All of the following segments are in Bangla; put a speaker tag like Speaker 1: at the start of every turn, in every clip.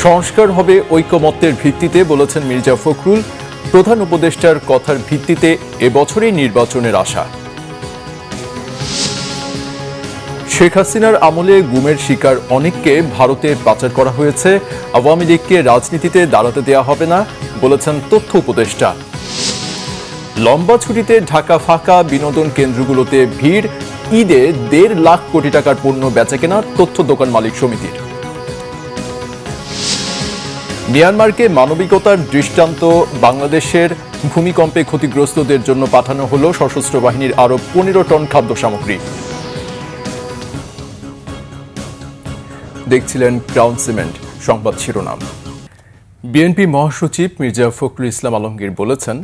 Speaker 1: সংস্কার হবে ঐকমত্যের ভিত্তিতে বলেছেন মির্জা ফখরুল। প্রধান উপদেষ্টার কথার ভিত্তিতে এবছরই নির্বাচনের আশা। শেখ হাসিনার আমলে গুমের শিকার অনেককে ভারতে পাচার করা হয়েছে। আওয়ামী লীগকে রাজনীতিতে দাঁড়াতে দেওয়া হবে না বলেছেন তথ্য উপদেষ্টা। লম্বা ছুটিতে ঢাকা ফাঁকা, বিনোদন কেন্দ্রগুলোতে ভিড়। ঈদে ১.৫ লাখ কোটি টাকার পণ্য বেচাকেনা তথ্য দোকান মালিক সমিতির। মিয়ানমারকে মানবিকতার দৃষ্টান্ত, বাংলাদেশের ভূমিকম্পে ক্ষতিগ্রস্তদের জন্য পাঠানো হলো সশস্ত্র বাহিনীর আরো ১৫ টন খাদ্য সামগ্রী। দেখছিলেন ক্রাউন সিমেন্ট সংবাদ শিরোনাম। বিএনপি মহাসচিব মির্জা ফখরুল ইসলাম আলমগীর বলেছেন,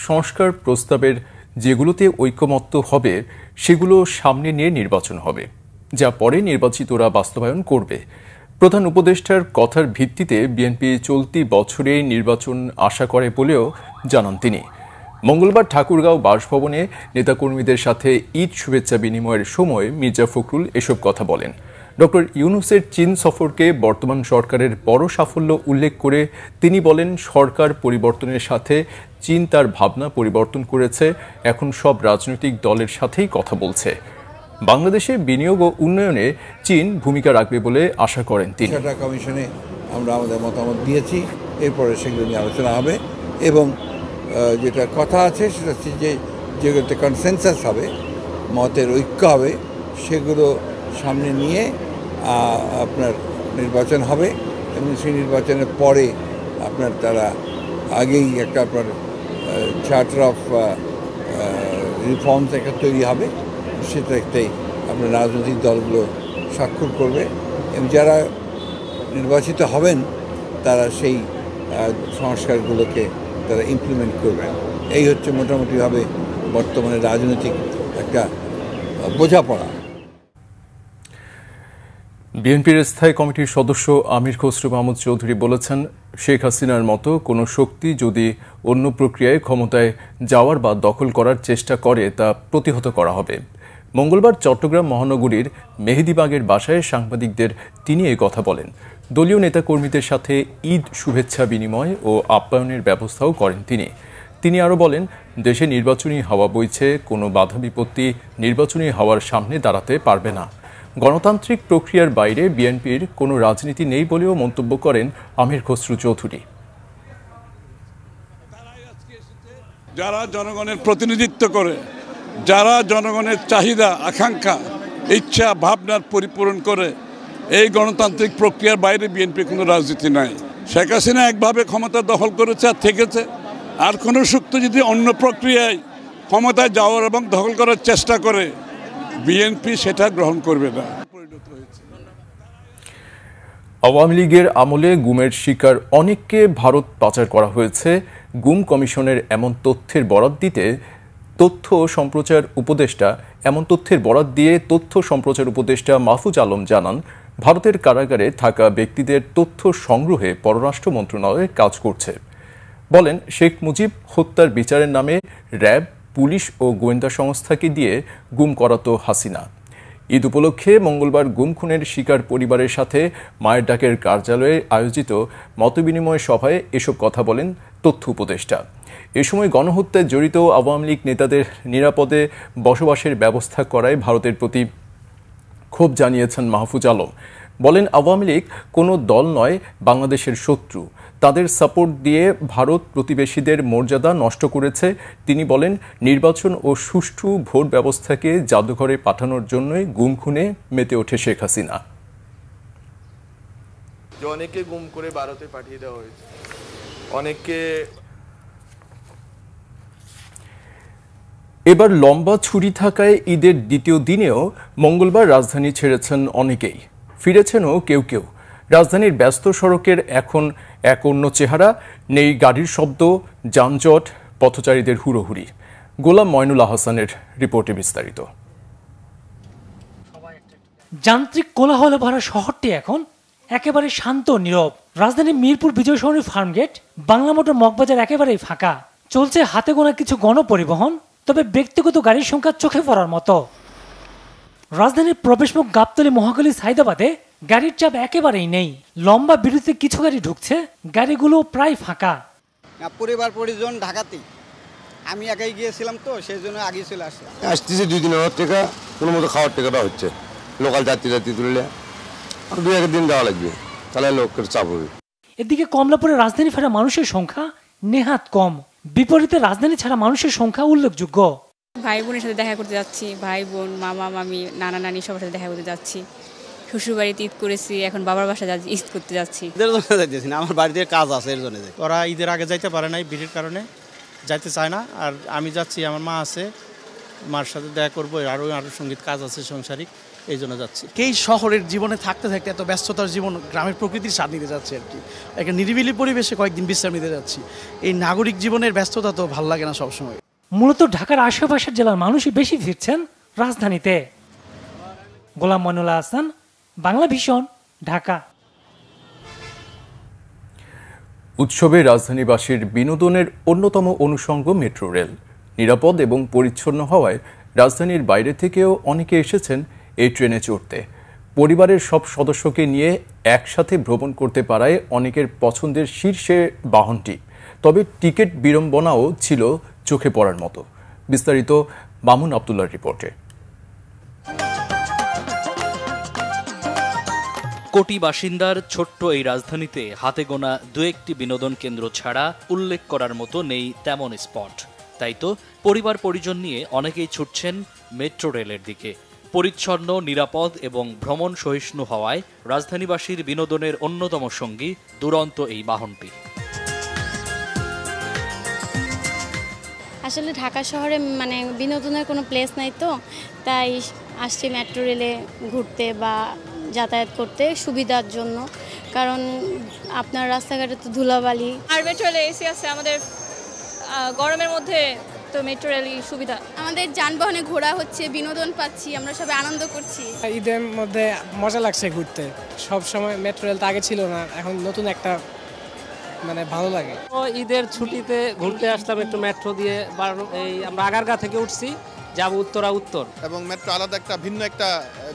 Speaker 1: সংস্কার প্রস্তাবের যেগুলোতে ঐকমত্য হবে সেগুলো সামনে নিয়ে নির্বাচন হবে, যা পরে নির্বাচিতরা বাস্তবায়ন করবে। প্রধান উপদেষ্টার কথার ভিত্তিতে বিএনপি চলতি বছরে নির্বাচন আশা করে বলেও জানান তিনি। মঙ্গলবার ঠাকুরগাঁও বাসভবনে নেতাকর্মীদের সাথে ঈদ শুভেচ্ছা বিনিময়ের সময় মির্জা ফখরুল এসব কথা বলেন। ডক্টর ইউনূসের চীন সফরকে বর্তমান সরকারের বড় সাফল্য উল্লেখ করে তিনি বলেন, সরকার পরিবর্তনের সাথে চীন তার ভাবনা পরিবর্তন করেছে, এখন সব রাজনৈতিক দলের সাথেই কথা বলছে। বাংলাদেশে বিনিয়োগ ও উন্নয়নে চীন ভূমিকা রাখবে বলে আশা করেন তিনি।
Speaker 2: কমিশনে আমরা আমাদের মতামত দিয়েছি, এরপরে সেগুলো নিয়ে আলোচনা হবে এবং যেটা কথা আছে সেটা হচ্ছে যে যেগুলোতে কনসেনসাস হবে, মতের ঐক্য হবে, সেগুলো সামনে নিয়ে আপনার নির্বাচন হবে এবং সেই নির্বাচনের পরে আপনার তারা আগেই একটা আপনার চার্টার অফ রিফর্মস একটা তৈরি হবে, সেটা একটাই আপনার রাজনৈতিক দলগুলো স্বাক্ষর করবে এবং যারা নির্বাচিত হবেন তারা সেই সংস্কারগুলোকে তারা ইমপ্লিমেন্ট করবেন। এই হচ্ছে মোটামুটিভাবে বর্তমানে রাজনৈতিক একটা বোঝাপড়া।
Speaker 1: বিএনপির স্থায়ী কমিটির সদস্য আমির খসরু মাহমুদ চৌধুরী বলেছেন, শেখ হাসিনার মতো কোনো শক্তি যদি অন্য প্রক্রিয়ায় ক্ষমতায় যাওয়ার বা দখল করার চেষ্টা করে তা প্রতিহত করা হবে। মঙ্গলবার চট্টগ্রাম মহানগরীর মেহেদীবাগের বাসায় সাংবাদিকদের তিনি এই কথা বলেন। দলীয় নেতাকর্মীদের সাথে ঈদ শুভেচ্ছা বিনিময় ও আপ্যায়নের ব্যবস্থাও করেন তিনি আরও বলেন, দেশে নির্বাচনী হাওয়া বইছে, কোনো বাধা বিপত্তি নির্বাচনী হাওয়ার সামনে দাঁড়াতে পারবে না। গণতান্ত্রিক প্রক্রিয়ার বাইরে বিএনপির কোনো রাজনীতি নেই বলেও মন্তব্য করেন আমির খসরু চৌধুরী।
Speaker 3: যারা জনগণের প্রতিনিধিত্ব করে, যারা জনগণের চাহিদা, আকাঙ্ক্ষা, ইচ্ছা, ভাবনার পরিপূরণ করে, এই গণতান্ত্রিক প্রক্রিয়ার বাইরে বিএনপি কোনো রাজনীতি নাই। শেখ হাসিনা একভাবে ক্ষমতা দখল করেছে আর থেকেছে, আর কোনো শক্তি যদি অন্য প্রক্রিয়ায় ক্ষমতায় যাওয়ার এবং দখল করার চেষ্টা করে, বিএনপি সেটা গ্রহণ করবে না।
Speaker 1: আওয়ামী লীগের আমলে গুমের শিকার অনেককে ভারত পাচার করা হয়েছে। গুম কমিশনের এমন তথ্যের বরাত দিয়ে তথ্য সম্প্রচার উপদেষ্টা মাহফুজ আলম জানান, ভারতের কারাগারে থাকা ব্যক্তিদের তথ্য সংগ্রহে পররাষ্ট্র মন্ত্রণালয় কাজ করছে। বলেন, শেখ মুজিব হত্যার বিচারের নামে র্যাব, পুলিশ ও গোয়েন্দা সংস্থাকে দিয়ে গুম করাতো হাসিনা। ঈদ উপলক্ষে মঙ্গলবার গুম খুনের শিকার পরিবারের সাথে মায়ের ডাকের কার্যালয়ে আয়োজিত মতবিনিময় সভায় এসব কথা বলেন তথ্য উপদেষ্টা। এ সময় গণহত্যায় জড়িত আওয়ামী লীগ নেতাদের নিরাপদে বসবাসের ব্যবস্থা করায় ভারতের প্রতি ক্ষোভ জানিয়েছেন মাহফুজ আলম। বলেন, আওয়ামী লীগ কোনো দল নয়, বাংলাদেশের শত্রু। তাদের সাপোর্ট দিয়ে ভারত প্রতিবেশীদের মর্যাদা নষ্ট করেছে। তিনি বলেন, নির্বাচন ও সুষ্ঠু ভোট ব্যবস্থাকে জাদুঘরে পাঠানোর জন্যই গুম খুনে মেতে ওঠে শেখ হাসিনা।
Speaker 4: অনেকে গুম করে ভারতে পাঠিয়ে দেওয়া হয়েছে, অনেককে।
Speaker 1: এবার লম্বা ছুটি থাকায় ঈদের দ্বিতীয় দিনেও মঙ্গলবার রাজধানী ছেড়েছেন অনেকেই, ফিরেছেনও কেউ। রাজধানীর ব্যস্ত সড়কের এখন এক অন্য চেহারা, নেই গাড়ির শব্দ, যানজট, পথচারীদের হুড়োহুড়ি। গোলাম ময়নুল আহসানের রিপোর্টে বিস্তারিত।
Speaker 5: যান্ত্রিক কোলাহলে ভরা শহরটি এখন একেবারে শান্ত নীরব। রাজধানীর মিরপুর বিজয় সরণি ফার্মগেট, বাংলা মোটর মগবাজার একেবারেই ফাঁকা। চলছে হাতে গোনা কিছু গণপরিবহন, তবে ব্যক্তিগত গাড়ির সংখ্যা চোখে পড়ার মতো। রাজধানীর প্রবেশমুখ গাবতলী, মহাখালী, সাইদাবাদে গাড়ির চাপ একেবারেই নেই। লম্বা বিরতিতে কিছু গাড়ি ঢুকছে, গাড়িগুলো প্রায় ফাঁকা।
Speaker 6: পরিবার পরিজন ঢাকাতেই, আমি একাই গিয়েছিলাম তো সেই জন্য আগে চলে আসলাম।
Speaker 7: আসতেছি 2 দিন হওয়ার টাকা কোনো মতো খাওয়ার টাকাটা হচ্ছে, লোকাল যাত্রী তুললে আর 2-1 দিন যাওয়া লাগবে, তাহলে লোকের চাপ হবে।
Speaker 5: এদিকে কমলাপুরে রাজধানী ফেরা মানুষের সংখ্যা নেহাত কম, বিপরীতে রাজধানী ছাড়া মানুষের সংখ্যা উল্লেখযোগ্য।
Speaker 8: ভাই বোনের সাথে দেখা করতে যাচ্ছি, ভাই বোন, মামা মামি, নানা নানি সবার সাথে দেখা করতে যাচ্ছি। শ্বশুর বাড়িতে ঈদ করেছি, এখন বাবার বাসা যাচ্ছি, ঈদ করতে যাচ্ছি।
Speaker 6: আমার বাড়িতে কাজ আছে এর জন্য।
Speaker 9: ওরা ঈদের আগে যাইতে পারে নাই, ভিড়ের কারণে যাইতে চায় না। আর আমি যাচ্ছি, আমার মা আছে, মার সাথে দেখা করবো, আরও সঙ্গীত কাজ আছে সংসারিক, এই জন্য যাচ্ছি।
Speaker 10: এই শহরের জীবনে থাকতে থাকতে এত ব্যস্ততার জীবন, গ্রামের প্রকৃতির স্বাদ নিতে যাচ্ছি আর কি। একটা নিরিবিলি পরিবেশে কয়েকদিন বিশ্রাম নিতে যাচ্ছি। এই নাগরিক জীবনের ব্যস্ততা তো ভালো লাগে না সবসময়।
Speaker 5: মূলত ঢাকার আশেপাশের জেলার মানুষই বেশি ফিরছেন রাজধানীতে। গোলাম মইনুল্লাহ হাসান, বাংলা ভিশন, ঢাকা।
Speaker 1: উৎসবে রাজধানীবাসীর বিনোদনের অন্যতম অনুষঙ্গ মেট্রো রেল। নিরাপদ এবং পরিচ্ছন্ন হওয়ায় রাজধানীর বাইরে থেকেও অনেকে এসেছেন এই ট্রেনে চড়তে। পরিবারের সব সদস্যকে নিয়ে একসাথে ভ্রমণ করতে পারায় অনেকের পছন্দের শীর্ষে বাহনটি। তবে টিকিট বিড়ম্বনাও ছিল চোখে পড়ার মতো। বিস্তারিত মামুন আবদুল্লাহর রিপোর্টে।
Speaker 11: কোটি বাসিন্দার ছোট্ট এই রাজধানীতে হাতে গোনা 2-1টি বিনোদন কেন্দ্র ছাড়া উল্লেখ করার মতো নেই তেমন স্পট। তাই তো পরিবার পরিজন নিয়ে অনেকেই ছুটছেন মেট্রো রেলের দিকে। পরিচ্ছন্ন, নিরাপদ এবং ভ্রমণ সহিষ্ণু হওয়ায় রাজধানীবাসীর বিনোদনের অন্যতম সঙ্গী দুরন্ত এই বাহনটি।
Speaker 8: আসলে ঢাকা শহরে মানে বিনোদনের কোনো প্লেস নাই, তো তাই আসছি মেট্রো রেলে ঘুরতে বা যাতায়াত করতে সুবিধার জন্য। কারণ আপনার রাস্তাঘাটে তো ধুলাবালি,
Speaker 12: আর মেট্রো রেলে এসি আছে, আমাদের গরমের মধ্যে তো মেট্রো রেলই সুবিধা।
Speaker 8: আমাদের যানবাহনে ঘোরা হচ্ছে, বিনোদন পাচ্ছি, আমরা সবাই আনন্দ করছি।
Speaker 13: ঈদের মধ্যে মজা লাগছে ঘুরতে। সব সময় মেট্রো রেল তো আগে ছিল না, এখন নতুন একটা মানে ভালো লাগে।
Speaker 14: ঈদের ছুটিতে ঘুরতে আসলাম একটু মেট্রো দিয়ে। এই আমরা আগারগাঁ থেকে উঠছি, যাব উত্তরা উত্তর,
Speaker 15: এবং মেট্রো আলাদা একটা ভিন্ন একটা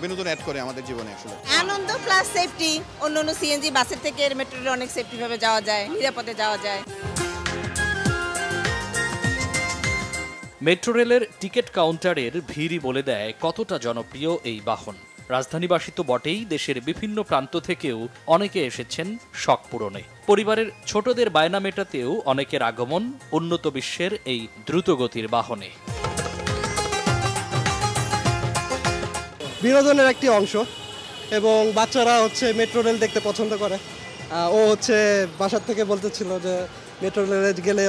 Speaker 15: বিনোদন অ্যাড করে আমাদের জীবনে। আসলে
Speaker 16: আনন্দ প্লাস সেফটি। অন্যান্য সিএনজি বাসের থেকে মেট্রো রেলে অনেক সেফটি ভাবে যাওয়া যায়, নিরাপদে যাওয়া যায়।
Speaker 11: মেট্রো রেলের টিকিট কাউন্টারের ভিড়ই বলে দেয় কতটা জনপ্রিয় এই বাহন। রাজধানীবাসী তো বটেই, দেশের বিভিন্ন প্রান্ত থেকেও অনেকে এসেছেন শখ পূরণে। পরিবারের ছোটদের বায়না মেটাতেও অনেকের আগমন উন্নত বিশ্বের এই দ্রুতগতির বাহনে।
Speaker 17: বিনোদনের একটি অংশ, এবং বাচ্চারা মেট্রো রেল দেখতে পছন্দ করে। ও বাসার থেকে বলতেছিল যে মেট্রো রেলে গেলে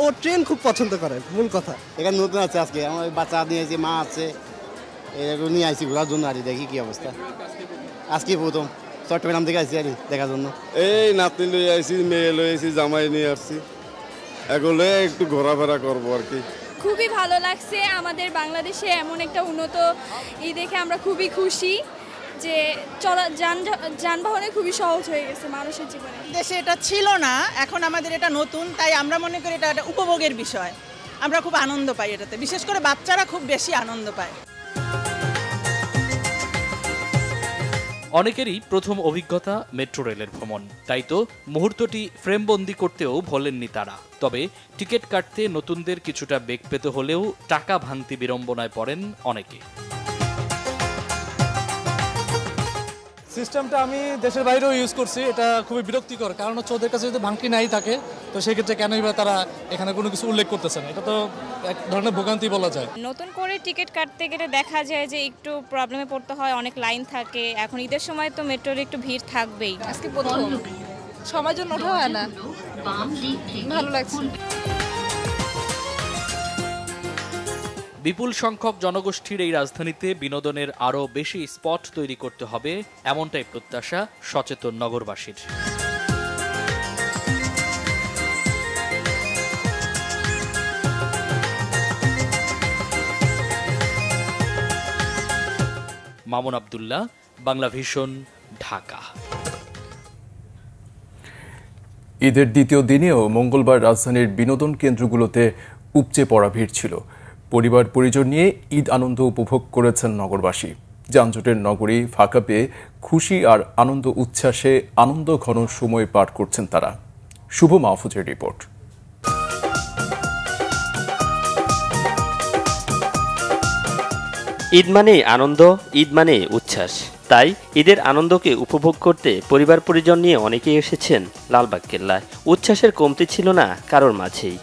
Speaker 17: ওর ট্রেন খুব পছন্দ করে। মূল কথা
Speaker 6: এখানে নতুন আছে, আজকে আমার বাচ্চা নিয়েছি, মা আছে, এগুলো নিয়ে আসছি ঘোরার জন্য। আর দেখি কি অবস্থা, আজকে প্রথম চট্টগ্রাম থেকে আসছি আর দেখার জন্য।
Speaker 7: এই নাতনি লই আইছি, মেয়ে লই আইছি, জামাই নিয়ে আসছি, এগুলো একটু ঘোরাফেরা করবো আর কি।
Speaker 12: খুবই ভালো লাগছে। আমাদের বাংলাদেশে এমন একটা উন্নত দেখে আমরা খুবই খুশি যে যানবাহনে খুবই সহজ হয়ে গেছে মানুষের জীবনে।
Speaker 16: দেশে এটা ছিল না, এখন আমাদের এটা নতুন, তাই আমরা মনে করি এটা একটা উপভোগের বিষয়। আমরা খুব আনন্দ পাই এটাতে, বিশেষ করে বাচ্চারা খুব বেশি আনন্দ পায়।
Speaker 11: অনেকেরই প্রথম অভিজ্ঞতা মেট্রো রেলের ভ্রমণ, তাই তো মুহূর্তটি ফ্রেমবন্দি করতেও ভোলেননি তারা। তবে টিকিট কাটতে নতুনদের কিছুটা বেগ পেতে হলেও টাকা ভাঙতি বিড়ম্বনায় পড়েন অনেকে।
Speaker 18: সিস্টেমটা আমি দেশের বাইরেও ইউজ করছি, এটা খুবই বিরক্তিকর। কারণ ওদের কাছে যদি ভাঙতি নাই থাকে, তো সেক্ষেত্রে কেনই বা তারা এখানে কোনো কিছু উল্লেখ করতেছে না। এটা তো এক ধরনের ভোগান্তি বলা যায়।
Speaker 12: নতুন করে টিকিট কাটতে গেলে দেখা যায় যে একটু প্রবলেমে পড়তে হয়, অনেক লাইন থাকে। এখন ঈদের সময় তো মেট্রোর একটু ভিড় থাকবেই। আজকে প্রথম সময়ের জন্য ওঠা হয় না, ভালো লাগছে।
Speaker 11: বিপুল সংখ্যক জনগোষ্ঠীর এই রাজধানীতে বিনোদনের আরও বেশি স্পট তৈরি করতে হবে, এমনটাই প্রত্যাশা সচেতন নগরবাসীর। মামুন আবদুল্লাহ, বাংলা ভিশন, ঢাকা।
Speaker 1: ঈদের দ্বিতীয় দিনেও মঙ্গলবার রাজধানীর বিনোদন কেন্দ্রগুলোতে উপচে পড়া ভিড় ছিল। পরিবার পরিজন নিয়ে ঈদ আনন্দ উপভোগ করেছেন নগরবাসী। যানজটের নগরী ফাঁকা পেয়ে খুশি আর আনন্দ উচ্ছ্বাসে আনন্দ ঘন সময় পার করছেন তারা। শুভ মাহফুজের রিপোর্ট।
Speaker 19: ঈদ মানেই আনন্দ, ঈদ মানেই উচ্ছ্বাস। তাই ঈদের আনন্দকে উপভোগ করতে পরিবার পরিজন নিয়ে অনেকেই এসেছেন লালবাগ কেল্লায়। উচ্ছ্বাসের কমতি ছিল না কারোর মাঝেই।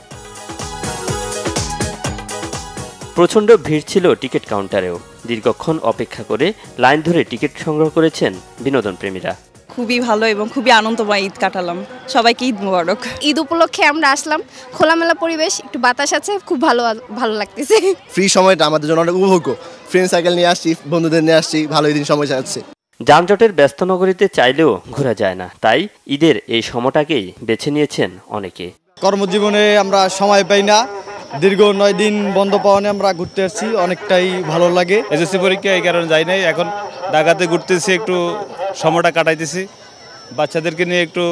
Speaker 19: প্রচণ্ড ভিড় ছিল টিকিট কাউন্টারেও। দীর্ঘক্ষণ অপেক্ষা করে লাইন ধরে টিকিট সংগ্রহ করেছেন বিনোদন প্রেমীরা।
Speaker 20: খুবই ভালো এবং খুবই আনন্দময় ঈদ কাটালাম। সবাইকে ঈদ মোবারক।
Speaker 21: ঈদ উপলক্ষে আমরা আসলাম, খোলামেলা পরিবেশ, একটু বাতাস আছে, খুব ভালো লাগতেছে।
Speaker 22: ফ্রি সময়টা আমাদের জন্য অনেক উপভোগ্য। ফ্রেন্ড সার্কেল নিয়ে আসছি, বন্ধুদের নিয়ে আসছি, ভালো দিন সময় যাচ্ছে।
Speaker 19: যানজটের ব্যস্ত নগরীতে চাইলেও ঘোরা যায় না, তাই ঈদের এই সময়টাকেই বেছে নিয়েছেন অনেকে।
Speaker 23: কর্মজীবনে আমরা সময় পাই না, দীর্ঘ 9 দিন বন্ধ পাওয়ানে আমরা ঘুরতে আসছি, অনেকটাই ভালো লাগে।
Speaker 24: এসএসসি পরীক্ষা এই কারণে যাই নাই, এখন ঢাকাতে ঘুরতেছি, একটু সময়টা কাটাইতেছি, বাচ্চাদেরকে নিয়ে একটু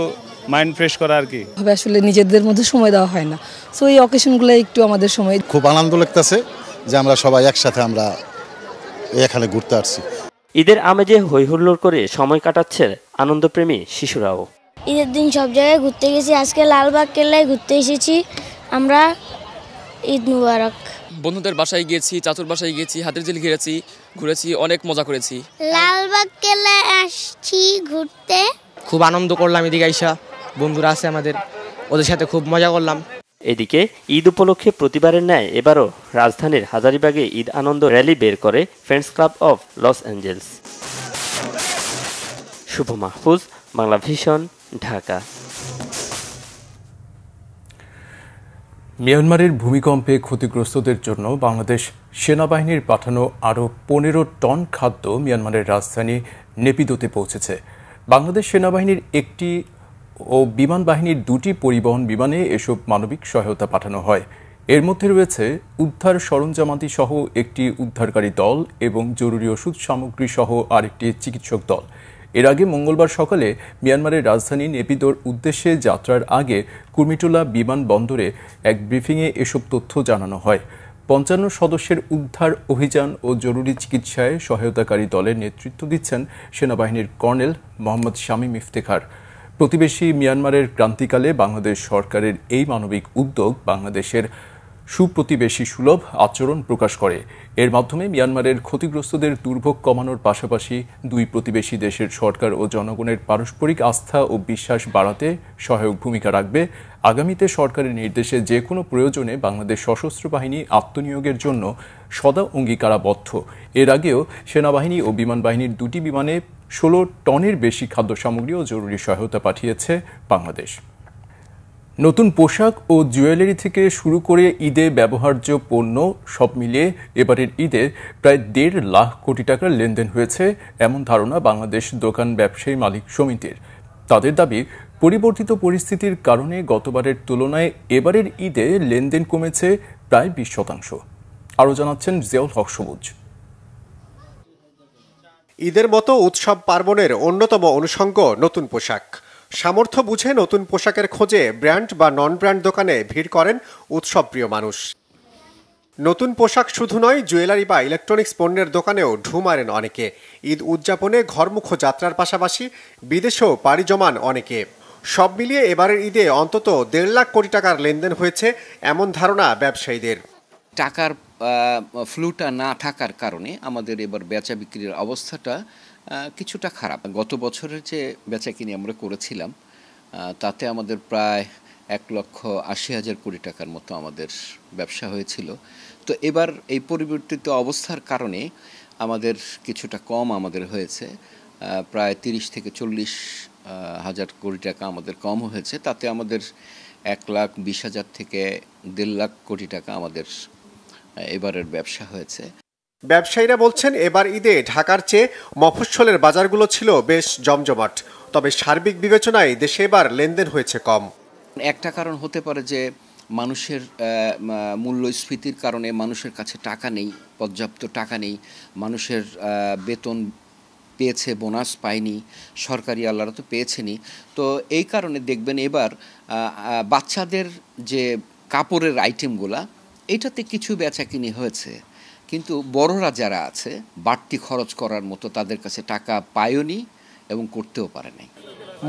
Speaker 24: মাইন্ড ফ্রেশ করা আর কি।
Speaker 25: আসলে নিজেদের মধ্যে সময় দেওয়া হয় না, সো এই অকেশনগুলো একটু আমাদের সময়।
Speaker 26: খুব আনন্দ লাগতেছে যে আমরা সবাই একসাথে আমরা এখানে ঘুরতে আসছি।
Speaker 19: ঈদের আমেজে হই হুল্লোড় করে সময় কাটাচ্ছে আনন্দপ্রেমী শিশুরাও।
Speaker 27: ঈদের দিন সব জায়গায় ঘুরতে গেছি, আজকে লালবাগ কেল্লায় ঘুরতে এসেছি আমরা। ঈদ মুবারক।
Speaker 28: বন্ধুদের বাসায় গিয়েছি, চাচুর বাসায় গিয়েছি, হাতের ঝিল ঘুরেছি, অনেক মজা করেছি।
Speaker 27: লালবাগ কেল্লায় আসছি ঘুরতে,
Speaker 29: খুব আনন্দ করলাম। এদিকে আইসা বন্ধুরা আছে আমাদের, ওদের সাথে খুব মজা করলাম।
Speaker 19: এদিকে ঈদ উপলক্ষে প্রতিবারের ন্যায় এবারও রাজধানীর হাজারীবাগে ঈদ আনন্দ র্যালি বের করে friends club of Los Angeles. Shubho Mahfuz, Bangla vision, Dhaka.
Speaker 1: মিয়ানমারের ভূমিকম্পে ক্ষতিগ্রস্তদের জন্য বাংলাদেশ সেনাবাহিনীর পাঠানো আরও 15 টন খাদ্য মিয়ানমারের রাজধানী নেপিদোতে পৌঁছেছে। বাংলাদেশ সেনাবাহিনীর একটি ও বিমান বাহিনীর 2টি পরিবহন বিমানে এসব মানবিক সহায়তা পাঠানো হয়। এর মধ্যে রয়েছে উদ্ধার সরঞ্জামাদি সহ একটি উদ্ধারকারী দল এবং জরুরি ওষুধ সামগ্রী সহ আরেকটি চিকিৎসক দল। এর আগে মঙ্গলবার সকালে মিয়ানমারের রাজধানী নেপিদোর উদ্দেশ্যে যাত্রার আগে কুর্মিটোলা বিমানবন্দরে এক ব্রিফিংয়ে এসব তথ্য জানানো হয়। 55 সদস্যের উদ্ধার অভিযান ও জরুরি চিকিৎসায় সহায়তাকারী দলের নেতৃত্ব দিচ্ছেন সেনাবাহিনীর কর্নেল মোহাম্মদ শামীম ইফতেখার। প্রতিবেশী মিয়ানমারের ক্রান্তিকালে বাংলাদেশ সরকারের এই মানবিক উদ্যোগ বাংলাদেশের সুপ্রতিবেশী সুলভ আচরণ প্রকাশ করে। এর মাধ্যমে মিয়ানমারের ক্ষতিগ্রস্তদের দুর্ভোগ কমানোর পাশাপাশি দুই প্রতিবেশী দেশের সরকার ও জনগণের পারস্পরিক আস্থা ও বিশ্বাস বাড়াতে সহায়ক ভূমিকা রাখবে। আগামীতে সরকারের নির্দেশে যে কোনো প্রয়োজনে বাংলাদেশ সশস্ত্র বাহিনী আত্মনিয়োগের জন্য সদা অঙ্গীকারাবদ্ধ। এর আগেও সেনাবাহিনী ও বিমান বাহিনীর 2টি বিমানে 16 টনের বেশি খাদ্য সামগ্রী ও জরুরি সহায়তা পাঠিয়েছে বাংলাদেশ। নতুন পোশাক ও জুয়েলারি থেকে শুরু করে ঈদে ব্যবহার্য পণ্য সব মিলিয়ে এবারের ঈদে প্রায় 1.5 লাখ কোটি টাকার লেনদেন হয়েছে, এমন ধারণা বাংলাদেশ দোকান ব্যবসায়ী মালিক সমিতির। তাদের দাবি, পরিবর্তিত পরিস্থিতির কারণে গতবারের তুলনায় এবারের ঈদে লেনদেন কমেছে প্রায় 20%। আরও জানাচ্ছেন জিয়াউল হক সবুজ।
Speaker 30: ঈদের মতো উৎসব পার্বণের অন্যতম অনুষঙ্গ নতুন পোশাক। সামর্থ্য বুঝে নতুন পোশাকের খোঁজে ব্র্যান্ড বা নন ব্র্যান্ড দোকানে ভিড় করেন উৎসবপ্রিয় মানুষ। নতুন পোশাক শুধু নয়, জুয়েলারি বা ইলেকট্রনিক্স পণ্যের দোকানেও ঢু মারেন অনেকে। ঈদ উদযাপনে ঘরমুখো যাত্রার পাশাপাশি বিদেশেও পাড়ি জমান অনেকে। সব মিলিয়ে এবারের ঈদে অন্তত 1.5 লাখ কোটি টাকার লেনদেন হয়েছে, এমন ধারণা ব্যবসায়ীদের।
Speaker 31: টাকার ফ্লুটা না থাকার কারণে আমাদের এবার বেচা বিক্রির অবস্থাটা কিছুটা খারাপ। গত বছরের যে বেচা কিনি আমরা করেছিলাম তাতে আমাদের প্রায় 1,80,000 কোটি টাকার মতো আমাদের ব্যবসা হয়েছিল। তো এবার এই পরিবর্তিত অবস্থার কারণে আমাদের কিছুটা কম আমাদের হয়েছে, প্রায় 30 থেকে 40 হাজার কোটি টাকা আমাদের কম হয়েছে। তাতে আমাদের 1,20,000 থেকে 1.5 লাখ কোটি টাকা আমাদের এবারের ব্যবসা হয়েছে।
Speaker 30: ব্যবসায়ীরা বলছেন, এবার ঈদে ঢাকার চেয়ে মফস্বলের বাজারগুলো ছিল বেশ জমজমাট। তবে সার্বিক বিবেচনায় দেশে এবার লেনদেন হয়েছে কম।
Speaker 31: একটা কারণ হতে পারে যে মানুষের মূল্যস্ফীতির কারণে মানুষের কাছে টাকা নেই, পর্যাপ্ত টাকা নেই। মানুষের বেতন পেয়েছে, বোনাস পায়নি, সরকারি আল্লাহরা তো পেয়েছেনই। তো এই কারণে দেখবেন এবার বাচ্চাদের যে কাপড়ের আইটেমগুলা, এটাতে কিছু বেচাকিনি হয়েছে, কিন্তু বড়রা যারা আছে বাড়তি খরচ করার মতো তাদের কাছে টাকা পায়নি এবং করতেও পারে নাই।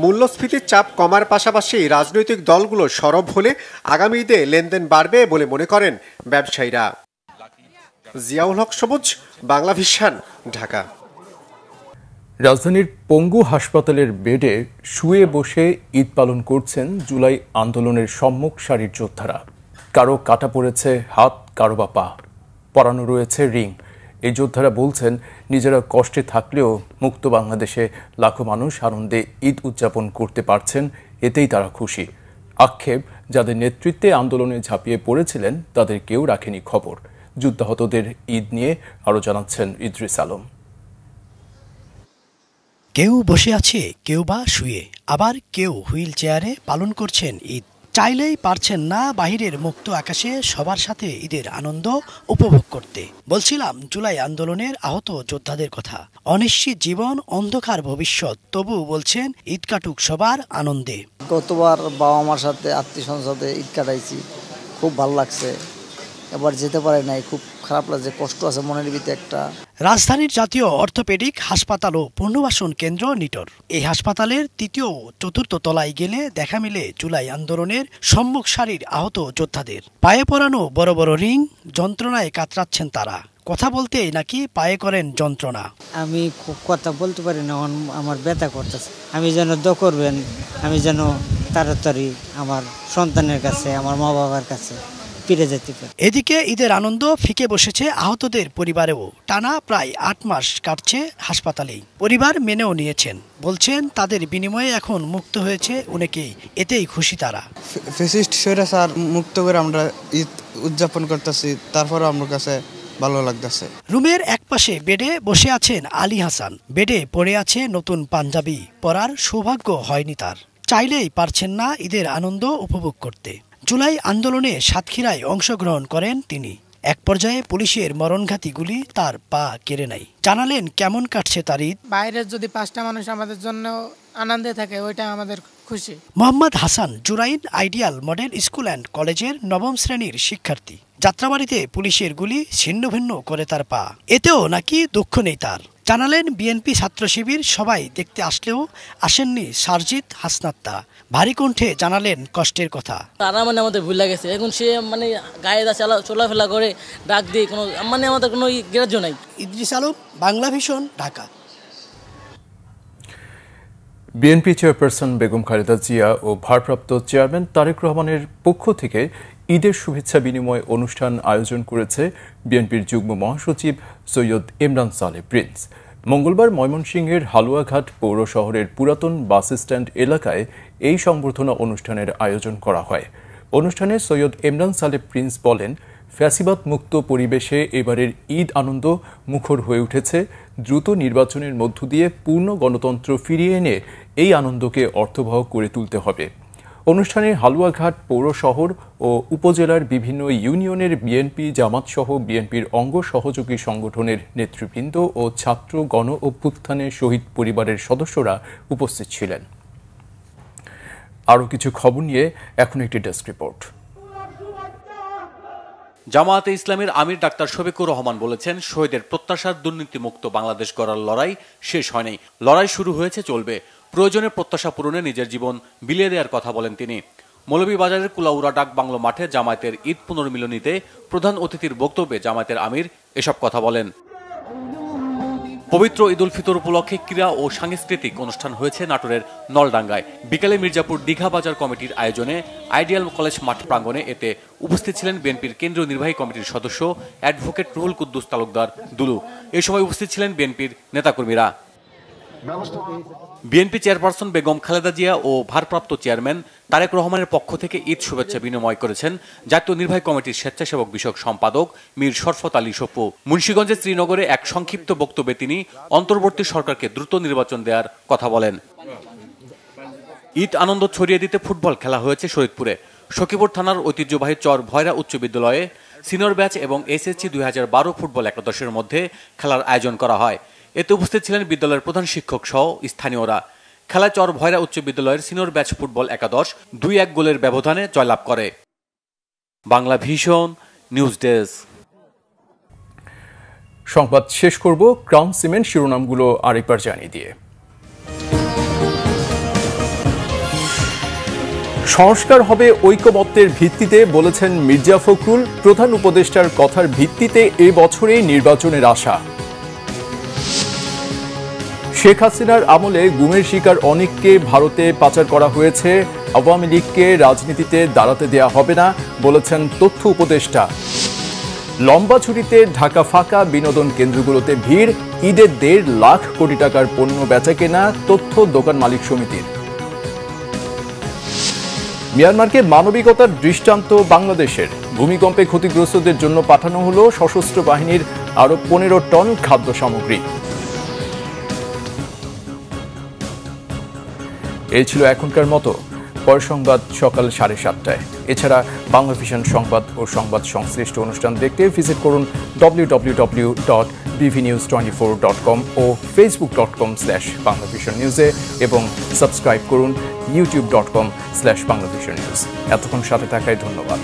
Speaker 30: মূল্যস্ফীতির চাপ কমার পাশাপাশি রাজনৈতিক দলগুলো সরব হলে আগামী ঈদে লেনদেন বাড়বে বলে মনে করেন ব্যবসায়ীরা। জিয়াউল হক সবুজ, বাংলা ভিশন, ঢাকা।
Speaker 1: রাজধানীর পঙ্গু হাসপাতালের বেডে শুয়ে বসে ঈদ পালন করছেন জুলাই আন্দোলনের সম্মুখ সারির যোদ্ধারা। কারো কাটা পড়েছে হাত, কারো বা পা, পরানো রয়েছে রিং। এই যোদ্ধারা বলছেন, নিজেরা কষ্টে থাকলেও মুক্ত বাংলাদেশে লাখো মানুষ আনন্দে ঈদ উদযাপন করতে পারছেন, এতেই তারা খুশি। আক্ষেপ, যাদের নেতৃত্বে আন্দোলনে ঝাঁপিয়ে পড়েছিলেন তাদের কেউ রাখেনি খবর। যুদ্ধাহতদের ঈদ নিয়ে আরও জানাচ্ছেন ইদ্রিস আলম।
Speaker 2: কেউ বসে আছে, কেউ বা শুয়ে, আবার কেউ হুইল চেয়ারে পালন করছেন ঈদ। চাইলেই পারছেন না বাহিরের মুক্ত আকাশে সবার সাথে ঈদের আনন্দ উপভোগ করতে। বলছিলাম জুলাই আন্দোলনের আহত যোদ্ধাদের কথা। অনিশ্চিত জীবন, অন্ধকার ভবিষ্যৎ, তবু বলছেন ঈদ কাটুক সবার আনন্দে।
Speaker 3: গতবার বাবা মার সাথে আত্মীয় স্বজনের সাথে ঈদ কাটাইছি, খুব ভালো লাগছে। এবার যেতে পারে নাই, খুব খারাপ লাগছে, কষ্ট আছে মনের ভিতরে একটা।
Speaker 2: রাজধানীর জাতীয় অর্থোপেডিক হাসপাতাল ও পুনর্বাসন কেন্দ্র নিটোর। এই হাসপাতালের তৃতীয় ও চতুর্থ তলায় গেলে দেখা মিলে জুলাই আন্দোলনের সম্মুখ সারির আহত যোদ্ধাদের। পায়ে পরানো বড় বড় রিং, যন্ত্রণায় কাতরাচ্ছেন তারা। কথা বলতে নাকি পায়ে করেন যন্ত্রণা।
Speaker 3: আমি খুব কথা বলতে পারি না, আমার ব্যথা করতেছে। আমি যেন দোয়া করবেন, আমি যেন তাড়াতাড়ি আমার সন্তানের কাছে, আমার মা বাবার কাছে ফিরে যেতে পারি।
Speaker 2: এদিকে ঈদের আনন্দ ফিকে বসেছে আহতদের পরিবারেও। টানা প্রায় 8 মাস কাটছে হাসপাতালেই। পরিবার মেনেও নিয়েছেন, বলছেন তাদের বিনিময়ে এখন মুক্ত হয়েছে অনেকেই, এতেই খুশি তারা।
Speaker 4: ফ্যাসিস্ট স্বৈরাচার মুক্ত করে আমরা ঈদ উদযাপন করতেছি, তারপরে আমার কাছে ভালো লাগতেছে।
Speaker 2: রুমের একপাশে বেডে বসে আছেন আলী হাসান। বেডে পড়ে আছে নতুন পাঞ্জাবি, পরার সৌভাগ্য হয়নি তার। চাইলেই পারছেন না ঈদের আনন্দ উপভোগ করতে। জুলাই আন্দোলনে সাতক্ষীরায় অংশগ্রহণ করেন তিনি। এক পর্যায়ে পুলিশের মরণঘাতী গুলি তার পা কেড়ে নেয়। জানালেন কেমন কাটছে তার ঈদ।
Speaker 5: বাইরের যদি 5টা মানুষ আমাদের জন্য আনন্দে থাকে, ওইটা আমাদের খুশি।
Speaker 2: Mohammad Hasan Jurain ideal model school and কলেজের 9ম শ্রেণীর শিক্ষার্থী। যাত্রাবাড়িতে পুলিশের গুলি ছিন্ন ভিন্ন করে তার পা, এতেও নাকি দুঃখ নেই তার। জানালেন বিএনপি ছাত্র শিবির সবাই দেখতে আসলেও আসেননি সারজিৎ হাসনাত্তা। ভারী কণ্ঠে জানালেন কষ্টের কথা।
Speaker 8: তারা আমাদের ভুল লাগেছে, এখন সে গায়ে চলাফেরা করে ডাক দিয়ে কোনো আমাদের কোনো গ্রাহ্য নাই।
Speaker 2: Idris Alam, Bangla vision, Dhaka.
Speaker 1: BNP chairperson Begum Khaleda Zia ও ভারপ্রাপ্ত চেয়ারম্যান তারেক রহমানের পক্ষ থেকে ঈদের শুভেচ্ছা বিনিময় অনুষ্ঠান আয়োজন করেছে বিএনপির যুগ্ম মহাসচিব সৈয়দ ইমরান সালেহ প্রিন্স। মঙ্গলবার ময়মনসিংহের হালুয়াঘাট পৌর শহরের পুরাতন বাস স্ট্যান্ড এলাকায় এই সংবর্ধনা অনুষ্ঠানের আয়োজন করা হয়। অনুষ্ঠানে সৈয়দ ইমরান সালেহ প্রিন্স বলেন, ফ্যাসিবাদ মুক্ত পরিবেশে এবারের ঈদ আনন্দ মুখর হয়ে উঠেছে। দ্রুত নির্বাচনের মধ্য দিয়ে পূর্ণ গণতন্ত্র ফিরিয়ে এনে এই আনন্দকে অর্থবহ করে তুলতে হবে। অনুষ্ঠানে হালুয়াঘাট পৌর শহর ও উপজেলার বিভিন্ন ইউনিয়নের বিএনপি, জামাত সহ বিএনপির অঙ্গ সহযোগী সংগঠনের নেতৃবৃন্দ ও ছাত্র গণ অভ্যুত্থানে শহীদ পরিবারের সদস্যরা উপস্থিত ছিলেন। আরও কিছু খবর নিয়ে এখন একটি ডেস্ক রিপোর্ট।
Speaker 9: জামায়াতে ইসলামের আমির ডাক্তার শফিকুর রহমান বলেছেন, শহীদের প্রত্যাশার দুর্নীতিমুক্ত বাংলাদেশ গড়ার লড়াই শেষ হয়নি, লড়াই শুরু হয়েছে, চলবে। প্রয়োজনে প্রত্যাশা পূরণে নিজের জীবন বিলিয়ে দেওয়ার কথা বলেন তিনি। মৌলভীবাজারের কুলাউড়া ডাক বাংলো মাঠে জামায়াতের ঈদ পুনর্মিলনীতে প্রধান অতিথির বক্তব্যে জামায়াতের আমির এসব কথা বলেন। পবিত্র ঈদ উল ফিতর উপলক্ষে ক্রীড়া ও সাংস্কৃতিক অনুষ্ঠান হয়েছে নাটোরের নলডাঙ্গায়। বিকেলে মির্জাপুর দীঘা বাজার কমিটির আয়োজনে আইডিয়াল কলেজ মাঠ প্রাঙ্গণে এতে উপস্থিত ছিলেন বিএনপির কেন্দ্রীয় নির্বাহী কমিটির সদস্য অ্যাডভোকেট রুহুল কুদ্দুস তালুকদার দুলু। এ সময় উপস্থিত ছিলেন বিএনপির নেতাকর্মীরা। বিএনপি চেয়ারপারসন বেগম খালেদা জিয়া ও ভারপ্রাপ্ত চেয়ারম্যান তারেক রহমানের পক্ষ থেকে ঈদ শুভেচ্ছা বিনিময় করেছেন জাতীয় নির্বাহী কমিটির স্বেচ্ছাসেবক বিষয়ক সম্পাদক মীর শরফত আলী সপ্পু। মুন্সিগঞ্জের শ্রীনগরে এক সংক্ষিপ্ত বক্তব্যে তিনি অন্তর্বর্তী সরকারকে দ্রুত নির্বাচন দেওয়ার কথা বলেন। ঈদ আনন্দ ছড়িয়ে দিতে ফুটবল খেলা হয়েছে শরীদপুরে। সখীপুর থানার ঐতিহ্যবাহী চর ভয়রা উচ্চ বিদ্যালয়ে সিনিয়র ব্যাচ এবং এসএসসি 2012 ফুটবল একাদশের মধ্যে খেলার আয়োজন করা হয়। এতে উপস্থিত ছিলেন বিদ্যালয়ের প্রধান শিক্ষক সহ স্থানীয়রা। খেলায় চর ভয়রা উচ্চ বিদ্যালয়ের সিনিয়র ব্যাচ ফুটবল একাদশ 2-1 গোলের ব্যবধানে জয়লাভ করে। Bangla vision news desk.
Speaker 1: সংবাদ শেষ করব ক্রাউন সিমেন্ট শিরোনামগুলো আরেকবার জানিয়ে দিয়ে। সংস্কার হবে ঐকমত্যের ভিত্তিতে বলেছেন মির্জা ফখরুল। প্রধান উপদেষ্টার কথার ভিত্তিতে এ বছরেই নির্বাচনের আশা। শেখ হাসিনার আমলে গুমের শিকার অনেককে ভারতে পাচার করা হয়েছে। আওয়ামী লীগকে রাজনীতিতে দাঁড়াতে দেয়া হবে না বলেছেন তথ্য উপদেষ্টা। লম্বা ছুটিতে ঢাকা ফাঁকা, বিনোদন কেন্দ্রগুলোতে ভিড়। ঈদের 1.5 লাখ কোটি টাকার পণ্য বেচা কেনা, তথ্য দোকান মালিক সমিতির। মিয়ানমারকে মানবিকতার দৃষ্টান্ত বাংলাদেশের। ভূমিকম্পে ক্ষতিগ্রস্তদের জন্য পাঠানো হলো সশস্ত্র বাহিনীর আরো 15 টন খাদ্য সামগ্রী। এই ছিল এখনকার মতো। পরের সংবাদ সকাল 7:30টায়। এছাড়া বাংলা ভিশন সংবাদ ও সংবাদ সংশ্লিষ্ট অনুষ্ঠান দেখতে ভিজিট করুন www.bvnews24.com ও facebook.com/banglavisionnews-এ এবং সাবস্ক্রাইব করুন youtube.com/banglavisionnews। এতক্ষণ সাথে থাকায় ধন্যবাদ।